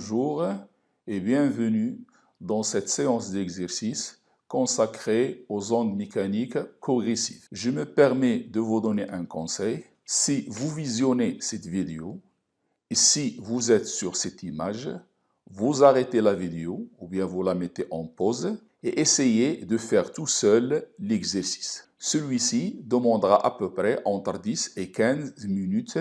Bonjour et bienvenue dans cette séance d'exercice consacrée aux ondes mécaniques progressives. Je me permets de vous donner un conseil. Si vous visionnez cette vidéo et si vous êtes sur cette image, vous arrêtez la vidéo ou bien vous la mettez en pause et essayez de faire tout seul l'exercice. Celui-ci demandera à peu près entre 10 et 15 minutes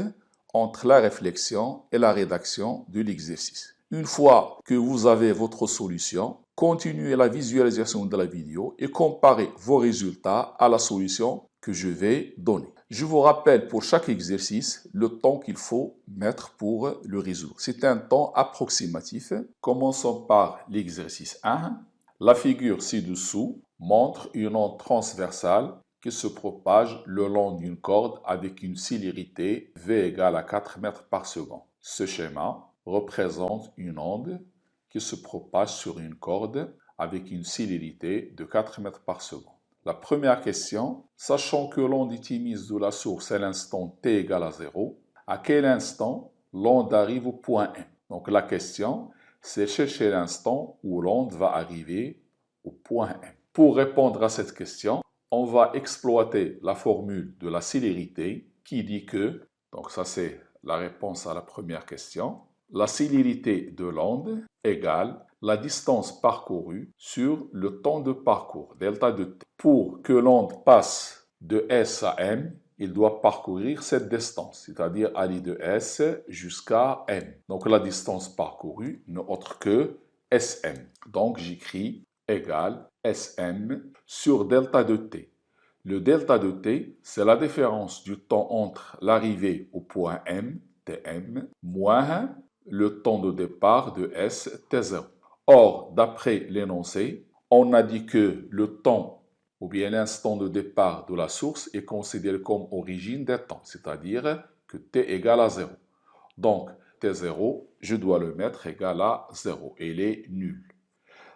entre la réflexion et la rédaction de l'exercice. Une fois que vous avez votre solution, continuez la visualisation de la vidéo et comparez vos résultats à la solution que je vais donner. Je vous rappelle pour chaque exercice le temps qu'il faut mettre pour le résoudre. C'est un temps approximatif. Commençons par l'exercice 1. La figure ci-dessous montre une onde transversale qui se propage le long d'une corde avec une célérité V égale à 4 mètres par seconde. Ce schéma représente une onde qui se propage sur une corde avec une célérité de 4 mètres par seconde. La première question, sachant que l'onde est émise de la source à l'instant t égale à 0, à quel instant l'onde arrive au point M? Donc la question, c'est chercher l'instant où l'onde va arriver au point M. Pour répondre à cette question, on va exploiter la formule de la célérité qui dit que, donc ça c'est la réponse à la première question, la célérité de l'onde égale la distance parcourue sur le temps de parcours, delta de t. Pour que l'onde passe de S à M, il doit parcourir cette distance, c'est-à-dire aller de S jusqu'à M. Donc la distance parcourue n'est autre que Sm. Donc j'écris égale Sm sur delta de t. Le delta de t, c'est la différence du temps entre l'arrivée au point M, Tm, moins le temps de départ de S, T0. Or, d'après l'énoncé, on a dit que le temps ou bien l'instant de départ de la source est considéré comme origine des temps, c'est-à-dire que t égale à 0. Donc, T0, je dois le mettre égal à 0. Il est nul.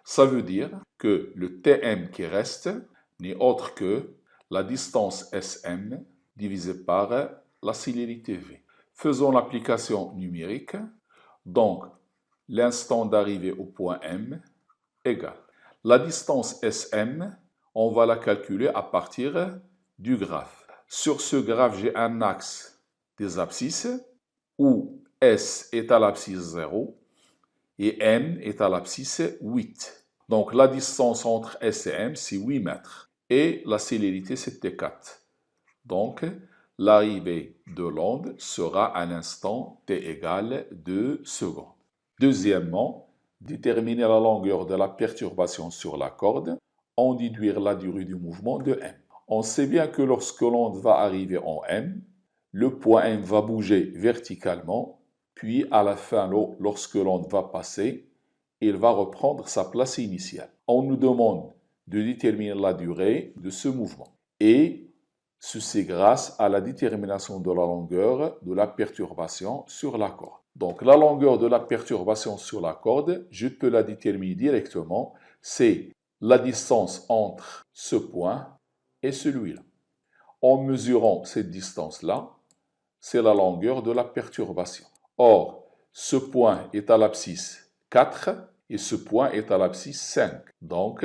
Ça veut dire que le Tm qui reste n'est autre que la distance Sm divisée par la célérité V. Faisons l'application numérique. Donc, l'instant d'arrivée au point M égale la distance Sm, on va la calculer à partir du graphe. Sur ce graphe, j'ai un axe des abscisses où S est à l'abscisse 0 et M est à l'abscisse 8. Donc la distance entre S et M, c'est 8 mètres. Et la célérité, c'était 4. Donc l'arrivée de l'onde sera à l'instant t égale 2 secondes. Deuxièmement, déterminer la longueur de la perturbation sur la corde, en déduire la durée du mouvement de M. On sait bien que lorsque l'onde va arriver en M, le point M va bouger verticalement, puis à la fin, lorsque l'onde va passer, il va reprendre sa place initiale. On nous demande de déterminer la durée de ce mouvement. Et ceci grâce à la détermination de la longueur de la perturbation sur la corde. Donc la longueur de la perturbation sur la corde, je peux la déterminer directement. C'est la distance entre ce point et celui-là. En mesurant cette distance-là, c'est la longueur de la perturbation. Or, ce point est à l'abscisse 4 et ce point est à l'abscisse 5. Donc,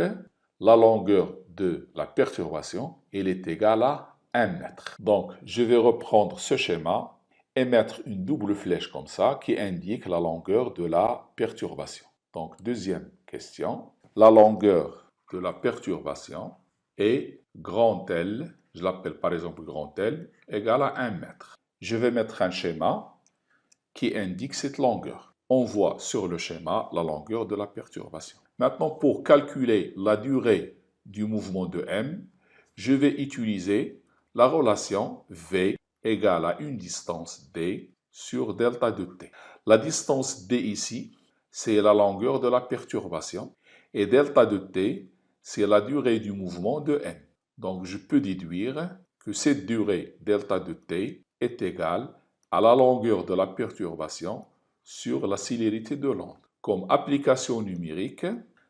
la longueur de la perturbation, elle est égale à 1 mètre. Donc, je vais reprendre ce schéma et mettre une double flèche comme ça qui indique la longueur de la perturbation. Donc, deuxième question. La longueur de la perturbation est grand L, je l'appelle par exemple grand L, égale à 1 mètre. Je vais mettre un schéma qui indique cette longueur. On voit sur le schéma la longueur de la perturbation. Maintenant, pour calculer la durée du mouvement de M, je vais utiliser la relation V égale à une distance D sur delta de T. La distance D ici, c'est la longueur de la perturbation et delta de T, c'est la durée du mouvement de M. Donc, je peux déduire que cette durée delta de T est égale à la longueur de la perturbation sur la célérité de l'onde. Comme application numérique,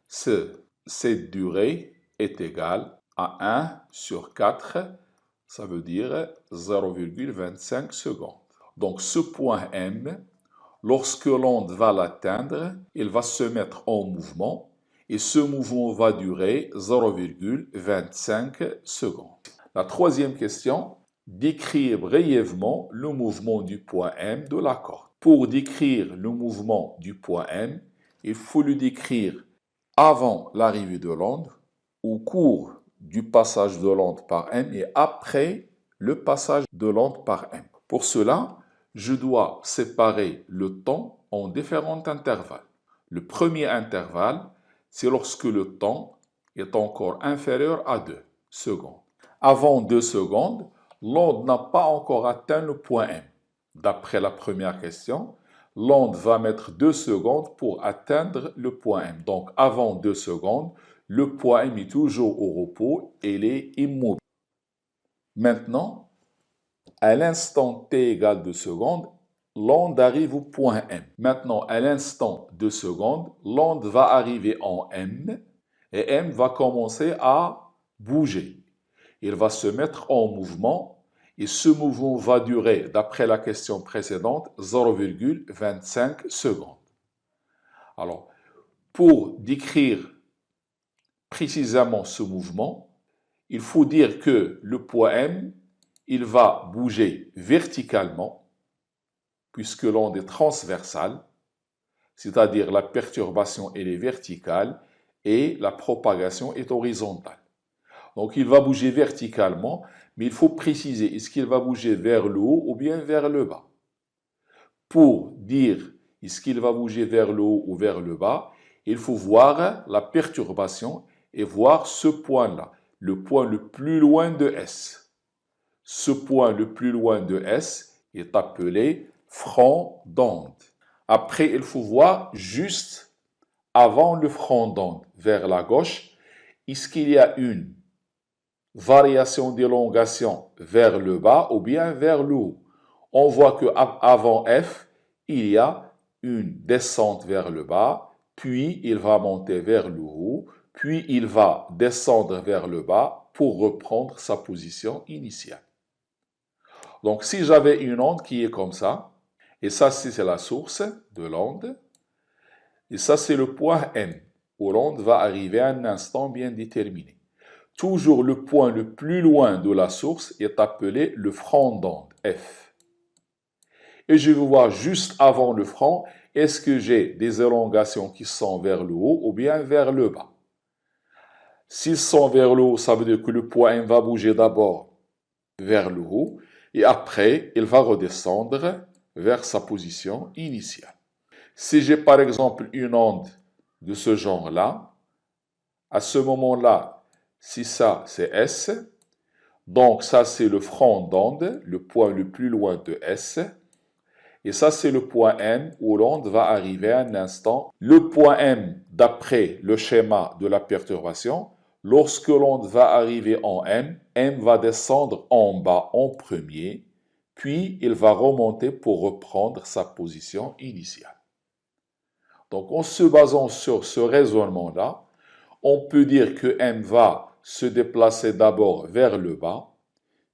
cette durée est égale à 1 sur 4, ça veut dire 0,25 secondes. Donc ce point M, Lorsque l'onde va l'atteindre, il va se mettre en mouvement et ce mouvement va durer 0,25 secondes. La troisième question, décrire brièvement le mouvement du point M de la corde. Pour décrire le mouvement du point M, il faut le décrire avant l'arrivée de l'onde, au cours du passage de l'onde par M et après le passage de l'onde par M. Pour cela, je dois séparer le temps en différents intervalles. Le premier intervalle, c'est lorsque le temps est encore inférieur à 2 secondes. Avant 2 secondes, l'onde n'a pas encore atteint le point M. D'après la première question, l'onde va mettre 2 secondes pour atteindre le point M. Donc, avant 2 secondes, le point M est toujours au repos et il est immobile. Maintenant, à l'instant t égale 2 secondes, l'onde arrive au point M. Maintenant, à l'instant 2 secondes, l'onde va arriver en M et M va commencer à bouger. Il va se mettre en mouvement et ce mouvement va durer, d'après la question précédente, 0,25 secondes. Alors, pour décrire précisément ce mouvement, il faut dire que le point M, il va bouger verticalement, puisque l'onde est transversale, c'est-à-dire la perturbation elle est verticale et la propagation est horizontale. Donc il va bouger verticalement, mais il faut préciser, est-ce qu'il va bouger vers le haut ou bien vers le bas? Pour dire est-ce qu'il va bouger vers le haut ou vers le bas, il faut voir la perturbation et voir ce point-là, le point le plus loin de S. Ce point le plus loin de S est appelé front d'onde. Après, il faut voir juste avant le front d'onde, vers la gauche, est-ce qu'il y a une variation d'élongation vers le bas ou bien vers le haut? On voit qu'avant F, il y a une descente vers le bas, puis il va monter vers le haut, puis il va descendre vers le bas pour reprendre sa position initiale. Donc si j'avais une onde qui est comme ça, et ça c'est la source de l'onde, et ça c'est le point M, où l'onde va arriver à un instant bien déterminé. Toujours le point le plus loin de la source est appelé le front d'onde, F. Et je vais voir juste avant le front, est-ce que j'ai des élongations qui sont vers le haut ou bien vers le bas? S'ils sont vers le haut, ça veut dire que le point M va bouger d'abord vers le haut et après, il va redescendre vers sa position initiale. Si j'ai par exemple une onde de ce genre-là, à ce moment-là, si ça c'est S, donc ça c'est le front d'onde, le point le plus loin de S, et ça c'est le point M où l'onde va arriver à un instant. Le point M, d'après le schéma de la perturbation, lorsque l'onde va arriver en M, M va descendre en bas en premier, puis il va remonter pour reprendre sa position initiale. Donc en se basant sur ce raisonnement-là, on peut dire que M va se déplacer d'abord vers le bas,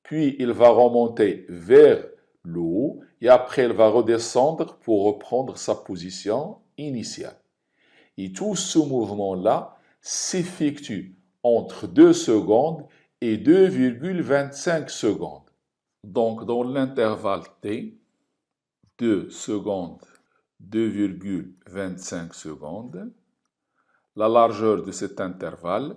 puis il va remonter vers le haut, et après il va redescendre pour reprendre sa position initiale. Et tout ce mouvement-là s'effectue entre 2 secondes et 2,25 secondes. Donc dans l'intervalle T, 2 secondes, 2,25 secondes, la largeur de cet intervalle,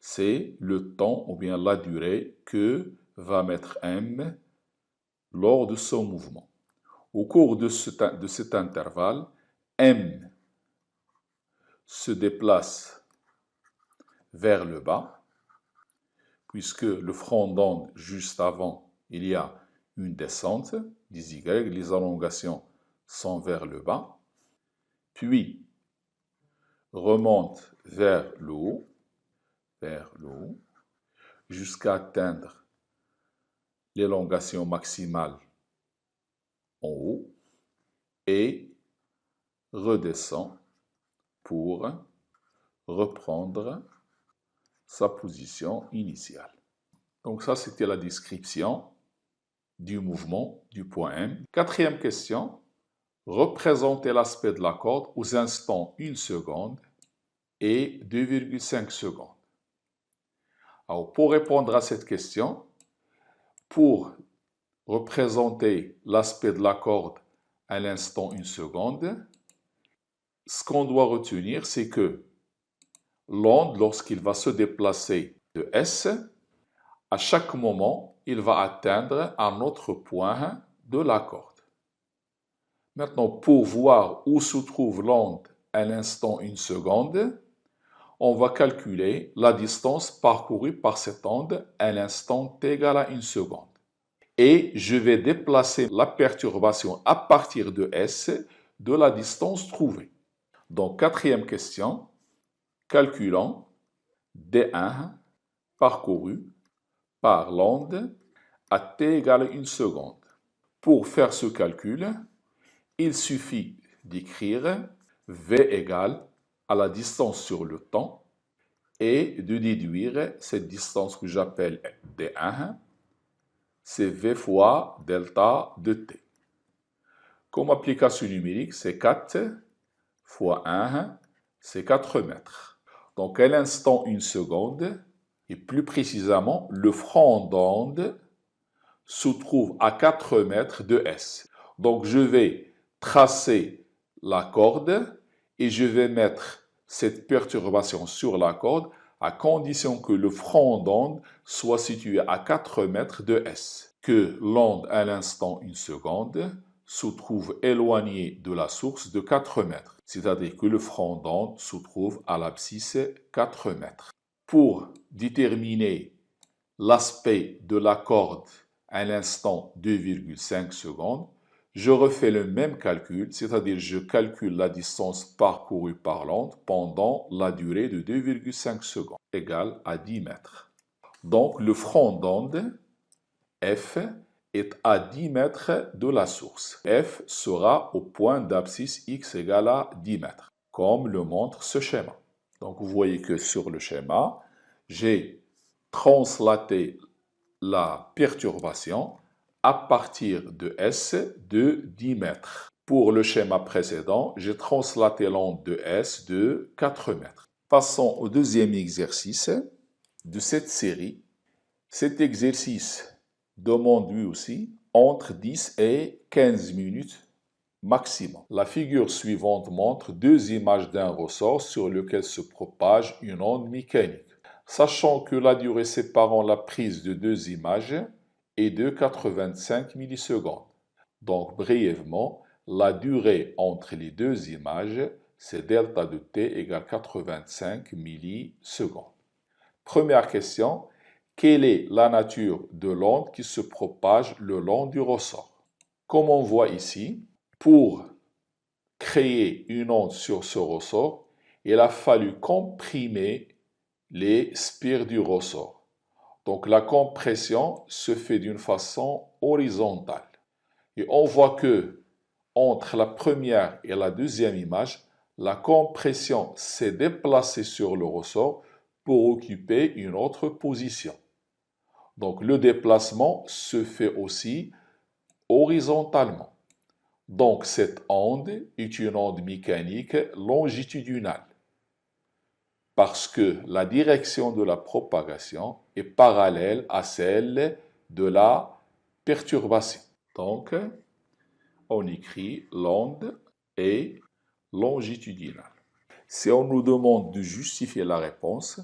c'est le temps ou bien la durée que va mettre M lors de son mouvement. Au cours de cet intervalle, M se déplace vers le bas, puisque le front d'onde, juste avant, il y a une descente des Y, les élongations sont vers le bas, puis remonte vers le haut, jusqu'à atteindre l'élongation maximale en haut et redescend pour reprendre sa position initiale. Donc ça, c'était la description du mouvement du point M. Quatrième question. Représenter l'aspect de la corde aux instants 1 seconde et 2,5 secondes. Alors, pour répondre à cette question, pour représenter l'aspect de la corde à l'instant 1 seconde, ce qu'on doit retenir, c'est que l'onde, lorsqu'il va se déplacer de S, à chaque moment, il va atteindre un autre point de la corde. Maintenant, pour voir où se trouve l'onde à l'instant 1 seconde, on va calculer la distance parcourue par cette onde à l'instant t égale à 1 seconde. Et je vais déplacer la perturbation à partir de S de la distance trouvée. Donc, quatrième question, calculons D1 parcouru par l'onde à t égale 1 seconde. Pour faire ce calcul, il suffit d'écrire V égale à la distance sur le temps et de déduire cette distance que j'appelle D1, c'est V fois delta de t. Comme application numérique, c'est 4 fois 1, c'est 4 mètres. Donc à l'instant 1 seconde, et plus précisément, le front d'onde se trouve à 4 mètres de S. Donc je vais tracer la corde et je vais mettre cette perturbation sur la corde à condition que le front d'onde soit situé à 4 mètres de S. Que l'onde à l'instant 1 seconde se trouve éloigné de la source de 4 mètres. C'est-à-dire que le front d'onde se trouve à l'abscisse 4 mètres. Pour déterminer l'aspect de la corde à l'instant 2,5 secondes, je refais le même calcul, c'est-à-dire je calcule la distance parcourue par l'onde pendant la durée de 2,5 secondes, égale à 10 mètres. Donc le front d'onde, F, est à 10 mètres de la source. F sera au point d'abscisse x égale à 10 mètres, comme le montre ce schéma. Donc vous voyez que sur le schéma, j'ai translaté la perturbation à partir de S de 10 mètres. Pour le schéma précédent, j'ai translaté l'onde de S de 4 mètres. Passons au deuxième exercice de cette série. Cet exercice demande lui aussi entre 10 et 15 minutes maximum. La figure suivante montre deux images d'un ressort sur lequel se propage une onde mécanique. Sachant que la durée séparant la prise de deux images est de 85 millisecondes. Donc, brièvement, la durée entre les deux images, c'est delta de t égale 85 millisecondes. Première question, quelle est la nature de l'onde qui se propage le long du ressort? Comme on voit ici, pour créer une onde sur ce ressort, il a fallu comprimer les spires du ressort. Donc la compression se fait d'une façon horizontale. Et on voit que entre la première et la deuxième image, la compression s'est déplacée sur le ressort pour occuper une autre position. Donc le déplacement se fait aussi horizontalement. Donc cette onde est une onde mécanique longitudinale, parce que la direction de la propagation est parallèle à celle de la perturbation. Donc, on écrit l'onde est longitudinale. Si on nous demande de justifier la réponse,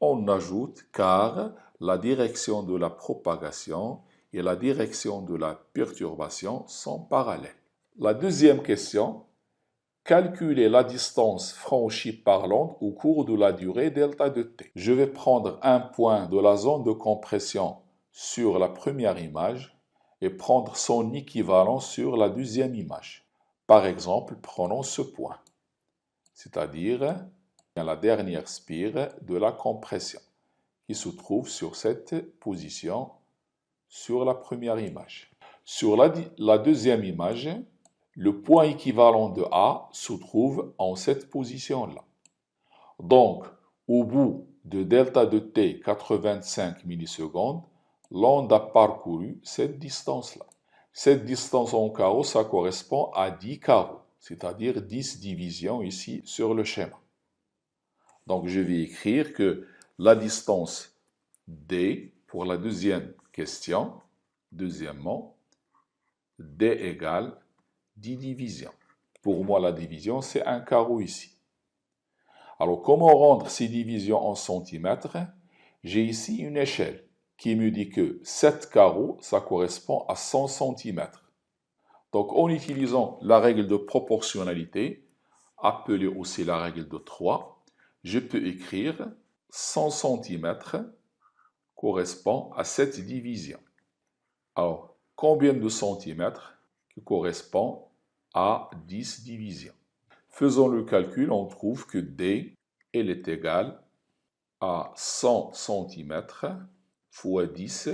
on ajoute car la direction de la propagation et la direction de la perturbation sont parallèles. La deuxième question, calculer la distance franchie par l'onde au cours de la durée delta de t. Je vais prendre un point de la zone de compression sur la première image et prendre son équivalent sur la deuxième image. Par exemple, prenons ce point, c'est-à-dire la dernière spire de la compression qui se trouve sur cette position sur la première image. Sur la deuxième image, le point équivalent de A se trouve en cette position-là. Donc, au bout de delta de t 85 millisecondes, l'onde a parcouru cette distance-là. Cette distance en carreaux, ça correspond à 10 carreaux, c'est-à-dire 10 divisions ici sur le schéma. Donc, je vais écrire que la distance D, pour la deuxième question, deuxièmement, D égale 10 divisions. Pour moi, la division, c'est un carreau ici. Alors, comment rendre ces divisions en centimètres? J'ai ici une échelle qui me dit que 7 carreaux, ça correspond à 100 centimètres. Donc, en utilisant la règle de proportionnalité, appelée aussi la règle de 3, je peux écrire 100 centimètres correspond à 7 divisions. Alors, combien de centimètres qui correspond à 10 divisions? Faisons le calcul, on trouve que D, elle est égale à 100 cm fois 10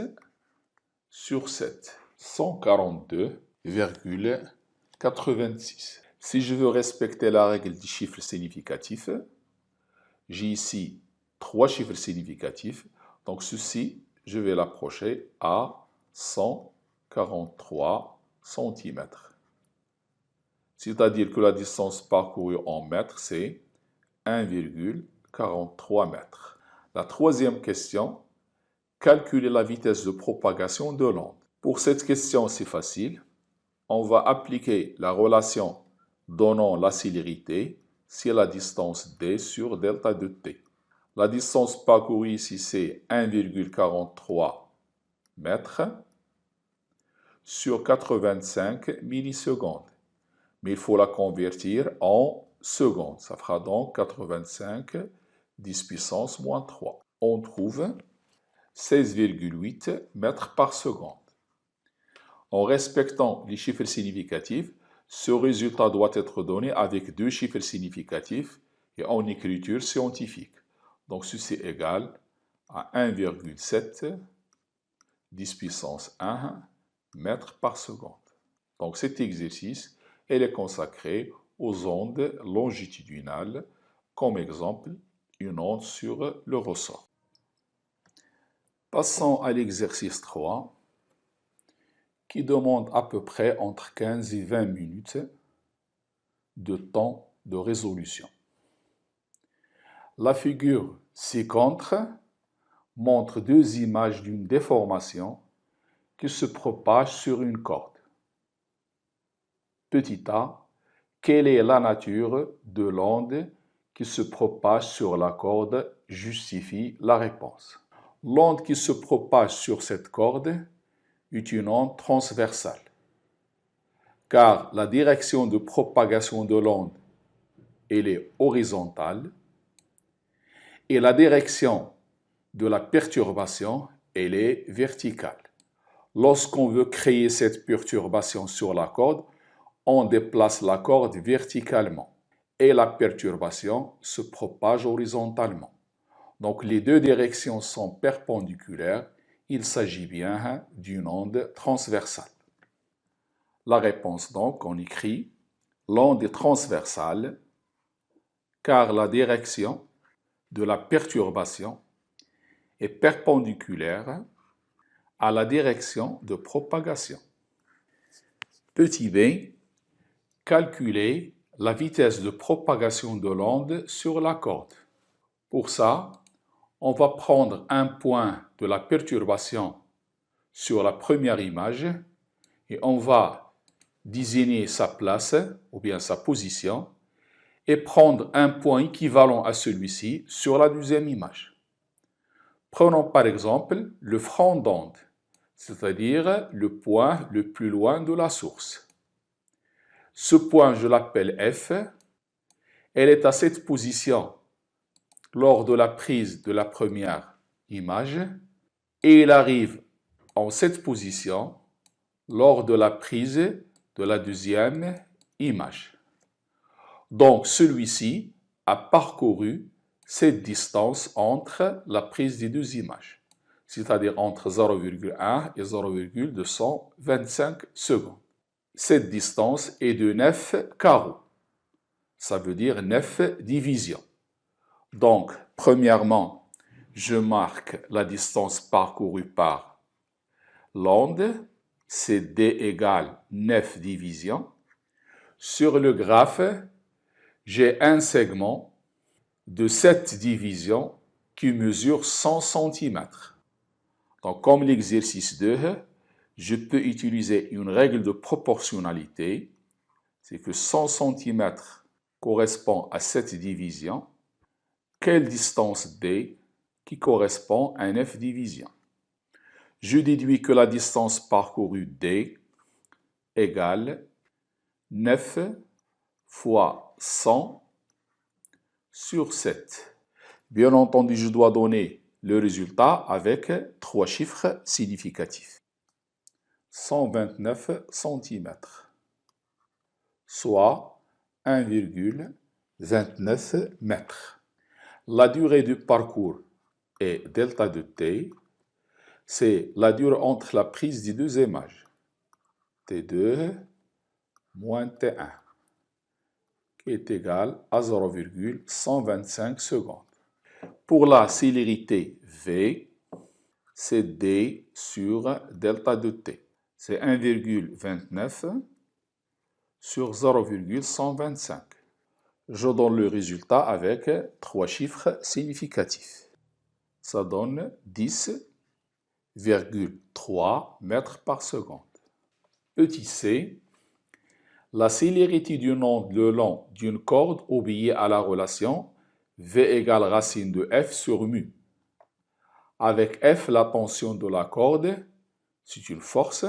sur 7, 142,86. Si je veux respecter la règle des chiffres significatifs, j'ai ici 3 chiffres significatifs, donc ceci, je vais l'approcher à 143 cm. C'est-à-dire que la distance parcourue en mètres, c'est 1,43 mètres. La troisième question, calculer la vitesse de propagation de l'onde. Pour cette question, c'est facile. On va appliquer la relation donnant la célérité, c'est la distance d sur delta de t. La distance parcourue ici, c'est 1,43 mètres sur 85 millisecondes. Mais il faut la convertir en secondes. Ça fera donc 85 10 puissance moins 3. On trouve 16,8 mètres par seconde. En respectant les chiffres significatifs, ce résultat doit être donné avec 2 chiffres significatifs et en écriture scientifique. Donc ceci est égal à 1,7 10 puissance 1 mètres par seconde. Donc cet exercice, elle est consacrée aux ondes longitudinales, comme exemple, une onde sur le ressort. Passons à l'exercice 3, qui demande à peu près entre 15 et 20 minutes de temps de résolution. La figure ci-contre montre 2 images d'une déformation qui se propage sur une corde. Petit a, quelle est la nature de l'onde qui se propage sur la corde? Justifie la réponse. L'onde qui se propage sur cette corde est une onde transversale, car la direction de propagation de l'onde, elle est horizontale, et la direction de la perturbation, elle est verticale. Lorsqu'on veut créer cette perturbation sur la corde, on déplace la corde verticalement et la perturbation se propage horizontalement. Donc les deux directions sont perpendiculaires, il s'agit bien d'une onde transversale. La réponse donc, on écrit l'onde est transversale car la direction de la perturbation est perpendiculaire à la direction de propagation. Petit b, calculer la vitesse de propagation de l'onde sur la corde. Pour ça, on va prendre un point de la perturbation sur la première image et on va désigner sa place ou bien sa position et prendre un point équivalent à celui-ci sur la deuxième image. Prenons par exemple le front d'onde, c'est-à-dire le point le plus loin de la source. Ce point, je l'appelle F. Elle est à cette position lors de la prise de la première image et il arrive en cette position lors de la prise de la deuxième image. Donc, celui-ci a parcouru cette distance entre la prise des deux images, c'est-à-dire entre 0,1 et 0,225 secondes. Cette distance est de 9 carreaux. Ça veut dire 9 divisions. Donc, premièrement, je marque la distance parcourue par l'onde c'est D égale 9 divisions. Sur le graphe, j'ai un segment de 7 divisions qui mesure 100 cm. Donc, comme l'exercice 2, je peux utiliser une règle de proportionnalité. C'est que 100 cm correspond à 7 divisions. Quelle distance D qui correspond à 9 divisions? Je déduis que la distance parcourue D égale 9 fois 100 sur 7. Bien entendu, je dois donner le résultat avec 3 chiffres significatifs. 129 cm, soit 1,29 mètres. La durée du parcours est delta de t, c'est la durée entre la prise des deux images, T2 moins T1, qui est égal à 0,125 secondes. Pour la célérité V, c'est D sur delta de T. C'est 1,29 sur 0,125. Je donne le résultat avec 3 chiffres significatifs. Ça donne 10,3 mètres par seconde. Petit c, la célérité d'une onde le long d'une corde obéit à la relation V égale racine de F sur mu. Avec F, la tension de la corde, c'est une force,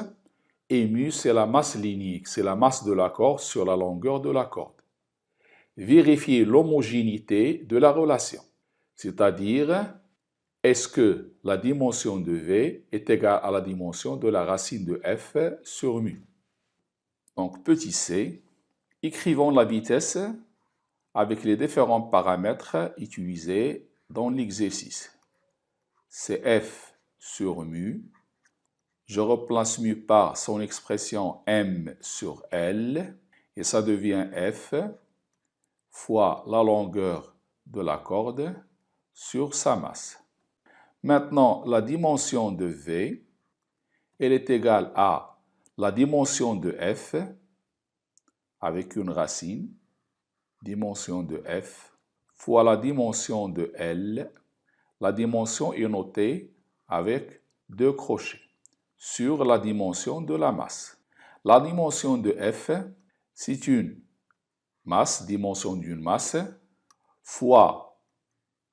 et mu, c'est la masse linéique, c'est la masse de la corde sur la longueur de la corde. Vérifier l'homogénéité de la relation, c'est-à-dire est-ce que la dimension de V est égale à la dimension de la racine de F sur mu. Donc, petit c, écrivons la vitesse avec les différents paramètres utilisés dans l'exercice. C'est F sur mu. Je remplace mu par son expression M sur L et ça devient F fois la longueur de la corde sur sa masse. Maintenant, la dimension de V, elle est égale à la dimension de F avec une racine, dimension de F, fois la dimension de L. La dimension est notée avec 2 crochets sur la dimension de la masse. La dimension de F, c'est une masse, dimension d'une masse, fois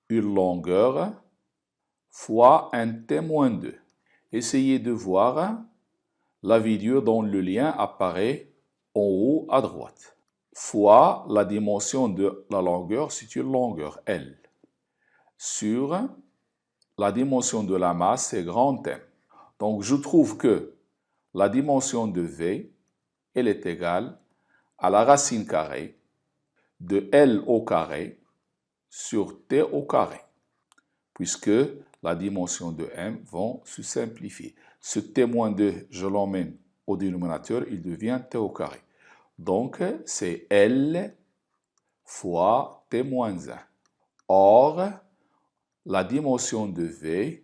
une longueur, fois un T-2. Essayez de voir la vidéo dont le lien apparaît en haut à droite. Fois la dimension de la longueur, c'est une longueur L, sur la dimension de la masse, c'est grand M. Donc, je trouve que la dimension de V, elle est égale à la racine carrée de L au carré sur T au carré, puisque la dimension de M vont se simplifier. Ce T-2, je l'emmène au dénominateur, il devient T au carré. Donc, c'est L fois T-1. Or, la dimension de V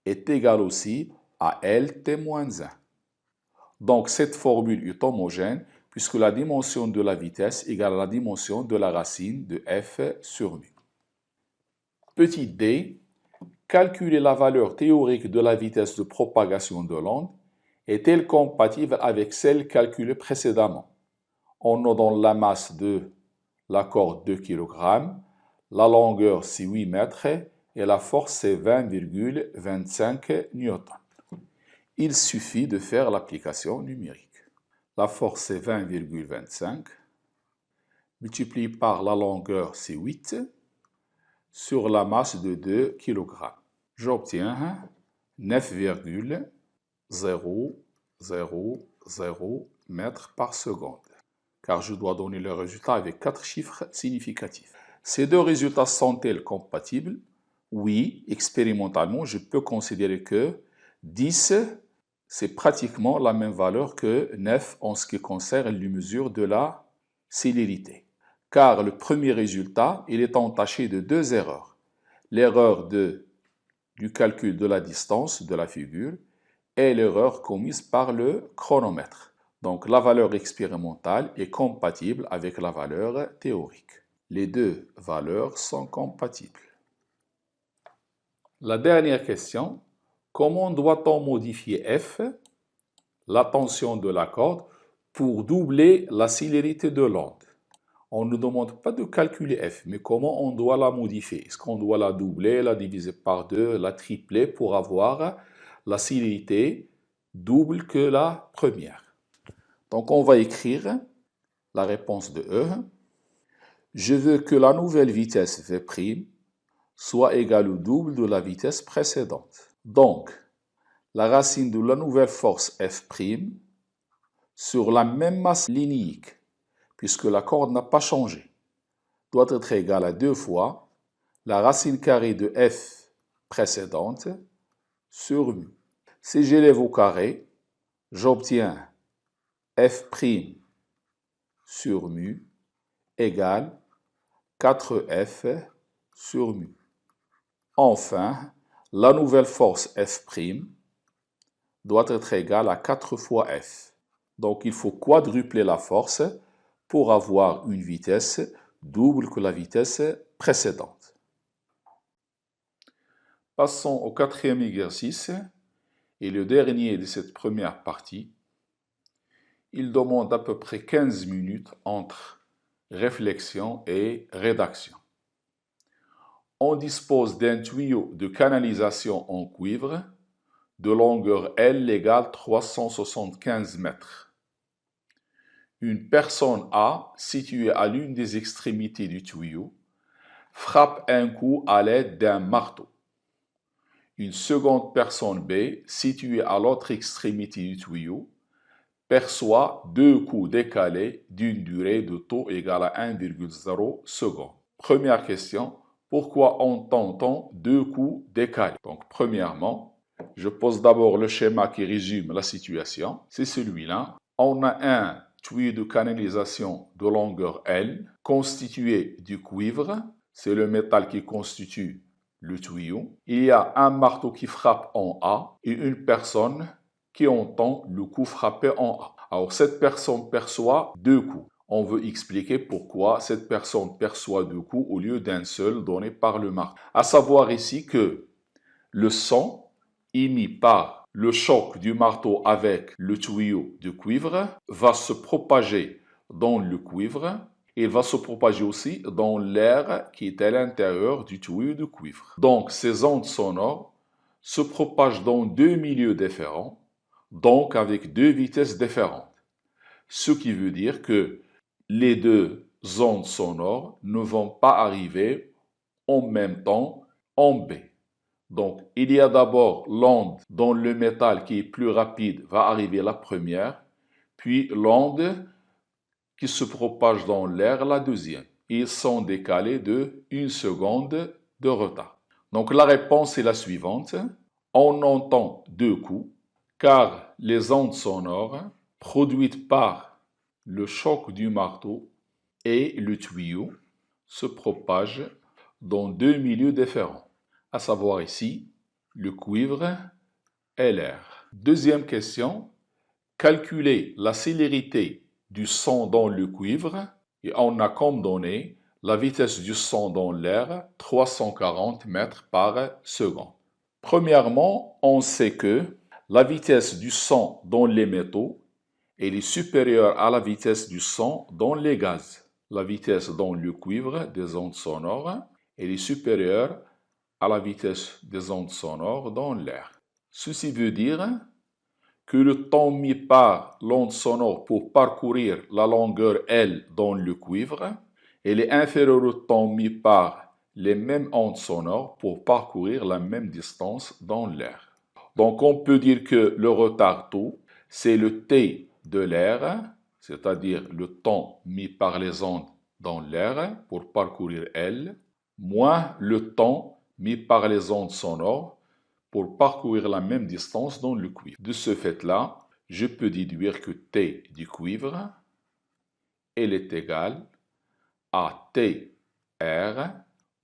est égale aussi à L T-1. Donc, cette formule est homogène puisque la dimension de la vitesse égale à la dimension de la racine de F sur mu. Petit d, calculer la valeur théorique de la vitesse de propagation de l'onde est-elle compatible avec celle calculée précédemment? On nous donne la masse de la corde 2 kg, la longueur c'est 8 mètres et la force c'est 20,25 newtons. Il suffit de faire l'application numérique. La force c'est 20,25, multiplié par la longueur c'est 8, sur la masse de 2 kg. J'obtiens 9,000 mètres par seconde, car je dois donner le résultat avec 4 chiffres significatifs. Ces deux résultats sont-ils compatibles? Oui, expérimentalement, je peux considérer que 10, c'est pratiquement la même valeur que 9 en ce qui concerne les mesures de la célérité. Car le premier résultat, il est entaché de 2 erreurs. L'erreur du calcul de la distance de la figure et l'erreur commise par le chronomètre. Donc la valeur expérimentale est compatible avec la valeur théorique. Les deux valeurs sont compatibles. La dernière question, comment doit-on modifier F, la tension de la corde, pour doubler la célérité de l'onde? On ne demande pas de calculer F, mais comment on doit la modifier? Est-ce qu'on doit la doubler, la diviser par 2, la tripler pour avoir la célérité double que la première? Donc on va écrire la réponse de E. Je veux que la nouvelle vitesse V' soit égale au double de la vitesse précédente. Donc, la racine de la nouvelle force F' sur la même masse linéique, puisque la corde n'a pas changé, doit être égale à 2 fois la racine carrée de F précédente sur mu. Si j'élève au carré, j'obtiens F' sur mu égale 4F sur mu. Enfin, la nouvelle force F' doit être égale à 4 fois F. Donc il faut quadrupler la force pour avoir une vitesse double que la vitesse précédente. Passons au quatrième exercice et le dernier de cette première partie. Il demande à peu près 15 minutes entre réflexion et rédaction. On dispose d'un tuyau de canalisation en cuivre de longueur L égale 375 mètres. Une personne A, située à l'une des extrémités du tuyau, frappe un coup à l'aide d'un marteau. Une seconde personne B, située à l'autre extrémité du tuyau, perçoit 2 coups décalés d'une durée de temps égale à 1,0 secondes. Première question, pourquoi entend-on 2 coups décalés? Donc, premièrement, je pose d'abord le schéma qui résume la situation. C'est celui-là. On a un tuyau de canalisation de longueur L constitué du cuivre. C'est le métal qui constitue le tuyau. Il y a un marteau qui frappe en A et une personne qui entend le coup frappé en A. Alors, cette personne perçoit 2 coups. On veut expliquer pourquoi cette personne perçoit 2 coups au lieu d'un seul donné par le marteau. À savoir ici que le son émis par le choc du marteau avec le tuyau de cuivre va se propager dans le cuivre et va se propager aussi dans l'air qui est à l'intérieur du tuyau de cuivre. Donc, ces ondes sonores se propagent dans 2 milieux différents, donc avec 2 vitesses différentes. Ce qui veut dire que les 2 ondes sonores ne vont pas arriver en même temps en B. Donc, il y a d'abord l'onde dont le métal qui est plus rapide va arriver la première, puis l'onde qui se propage dans l'air la deuxième. Ils sont décalés de 1 seconde de retard. Donc, la réponse est la suivante. On entend 2 coups, car les ondes sonores produites par le choc du marteau et le tuyau se propagent dans 2 milieux différents, à savoir ici le cuivre et l'air. Deuxième question, calculer la célérité du son dans le cuivre et on a comme donné la vitesse du son dans l'air 340 mètres par seconde. Premièrement, on sait que la vitesse du son dans les métaux est supérieure à la vitesse du son dans les gaz. La vitesse dans le cuivre des ondes sonores est supérieure à la vitesse des ondes sonores dans l'air. Ceci veut dire que le temps mis par l'onde sonore pour parcourir la longueur L dans le cuivre est inférieur au temps mis par les mêmes ondes sonores pour parcourir la même distance dans l'air. Donc on peut dire que le retard τ, c'est le t de l'air, c'est-à-dire le temps mis par les ondes dans l'air pour parcourir L, moins le temps mis par les ondes sonores pour parcourir la même distance dans le cuivre. De ce fait-là, je peux déduire que T du cuivre est égal à TR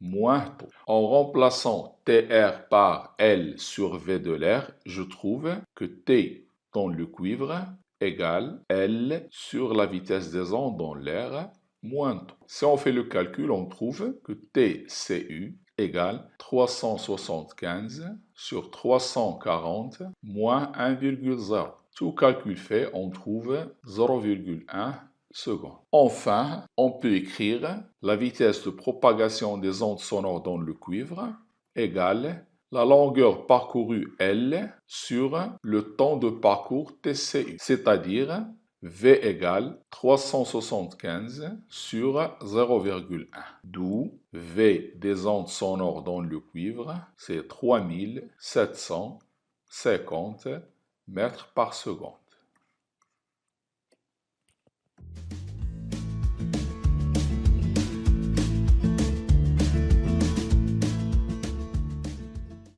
moins taux. En remplaçant TR par L sur V de l'air, je trouve que T dans le cuivre égale L sur la vitesse des ondes dans l'air moins taux. Si on fait le calcul, on trouve que TCU égale 375 sur 340 moins 1,0. Tout calcul fait, on trouve 0,1 secondes. Enfin, on peut écrire la vitesse de propagation des ondes sonores dans le cuivre égale la longueur parcourue L sur le temps de parcours TCU, c'est-à-dire V égale 375 sur 0,1, d'où V des ondes sonores dans le cuivre, c'est 3750 mètres par seconde.